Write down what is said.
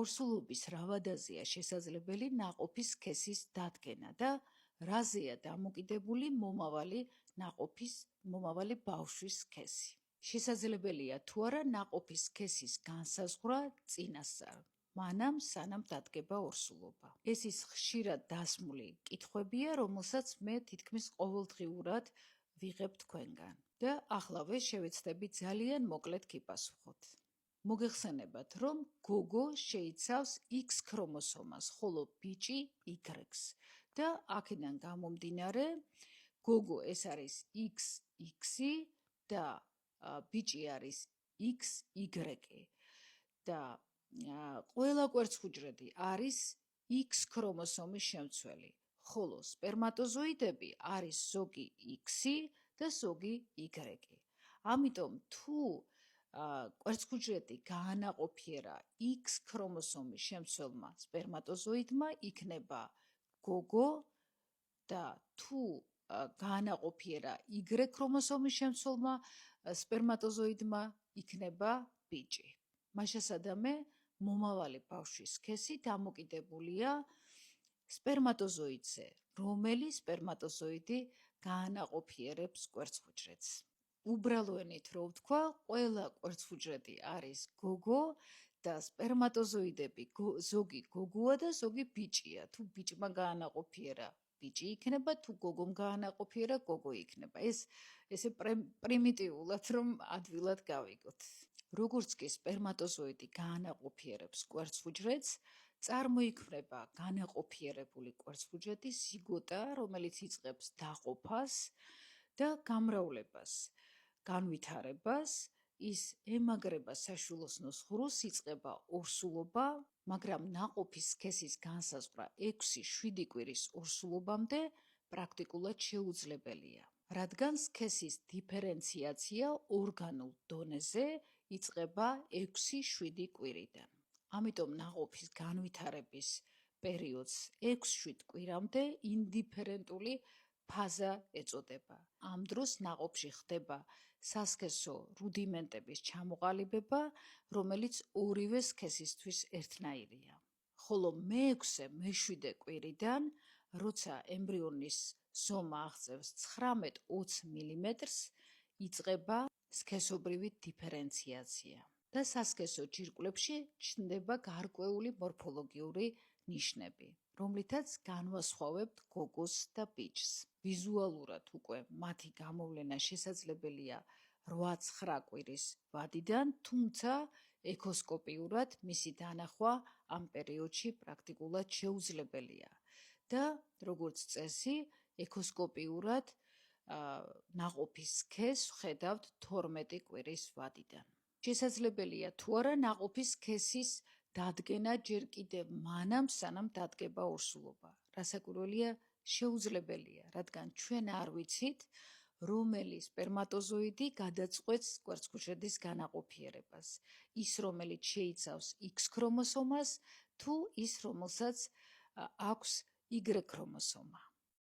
ორსულობის რა ვადაზეა შესაძლებელი ნაყოფის სქესის დადგენა და რაზეა დამოკიდებული მომავალი ბავშვის სქესი. შესაძლებელია თუ არა ნაყოფის სქესის განსაზღვრა წინასწარ, მანამ სანამ დადგება ორსულობა. ეს ის ხშირად დასმული კითხვებია, რომელსაც მე თითქმის ყოველდღიურად ვიღებ თქვენგან. და ახლავე შევეცდები ძალიან მოკლედ გიპასუხოთ. მოგეხსენებათ, რომ გოგო შეიცავს X ქრომოსომას, ხოლო ბიჭი Y-ს. და აქედან გამომდინარე, გოგო ეს არის XX და ბიჭი არის XY. და ყველა კვერცხუჯრედი არის X ქრომოსომის შემცველი, ხოლო სპერმატოზოიდები არის ზოგი X-ი და ზოგი Y. ამიტომ თუ კვერცხუჯრედი გაანაყოფიერა X ქრომოსომის შემცველმა სპერმატოზოიდმა, იქნება გოგო და თუ გაანაყოფიერა Y ქრომოსომის შემცველმა სპერმატოზოიდმა, იქნება ბიჭი. მაშასადამე მომავალი ბავშვის სქესი დამოკიდებულია სპერმატოზოიდზე, რომელი სპერმატოზოიდი გაანაყოფიერებს კვერცხუჯრედს. უბრალო ენით რო ვთქვა, ყველა კვერცხუჯრედი არის გოგო და სპერმატოზოიდები ზოგი გოგოა და ზოგი ბიჭია. თუ ბიჭმა გაანაყოფიერა, ბიჭი იქნება, თუ გოგომ გაანაყოფიერა, გოგო იქნება. ესე პრიმიტიულად რომ ადვილად გავიგოთ. როგორც კი სპერმატოზოიდი გაანაყოფიერებს კვერცხუჯრედს, წარმოიქმნება განაყოფიერებული კვერცხუჯრედის ზიგოტა, რომელიც იწყებს დაყოფას და გამრავლებას, განვითარებას, ის ემაგრება საშვილოსნოს ღრუს, იწყება ორსულობა, მაგრამ ნაყოფის სქესის განსაზღვრა 6-7 კვირის ორსულობამდე პრაქტიკულად შეუძლებელია, რადგან სქესის დიფერენციაცია ორგანულ დონეზე იწყება 6-7 კვირიდან. ამიტომ ნაყოფის განვითარების პერიოდს 6-7 კვირამდე ინდიფერენტული ფაზა ეწოდება. ამ დროს ნაყოფში ხდება სასქესო რუდიმენტების ჩამოყალიბება, რომელიც ორივე სქესისთვის ერთნაირია. ხოლო მე-6-მე-7 კვირიდან, როცა ემბრიონის ზომა აღწევს 19-20 მმ-ს, იწყება სქესობრივი დიფერენციაცია და სასქესო ჯირკვლებში ჩნდება გარკვეული მორფოლოგიური ნიშნები, რომლითაც განვასხვავებთ გოგოს და ბიჭს. ვიზუალურად უკვე მათი გამოვლენა შესაძლებელია 8-9 კვირის ვადიდან, თუმცა ექოსკოპიურად მისი დანახვა ამ პერიოდში პრაქტიკულად შეუძლებელია და როგორც წესი, ექოსკოპიურად ნაყოფის სქესს ვხედავთ 12 კვირის ვადიდან. შესაძლებელია თუ არა ნაყოფის სქესის დადგენა ჯერ კიდევ მანამ, სანამ დადგება ორსულობა. რასაკვირველია, შეუძლებელია, რადგან ჩვენ არ ვიცით, რომელი სპერმატოზოიდი გადაწყვეტს კვერცხუჯრედის განაყოფიერებას. ის, რომელიც შეიცავს X ქრომოსომას, თუ ის, რომელსაც აქვს Y ქრომოსომა.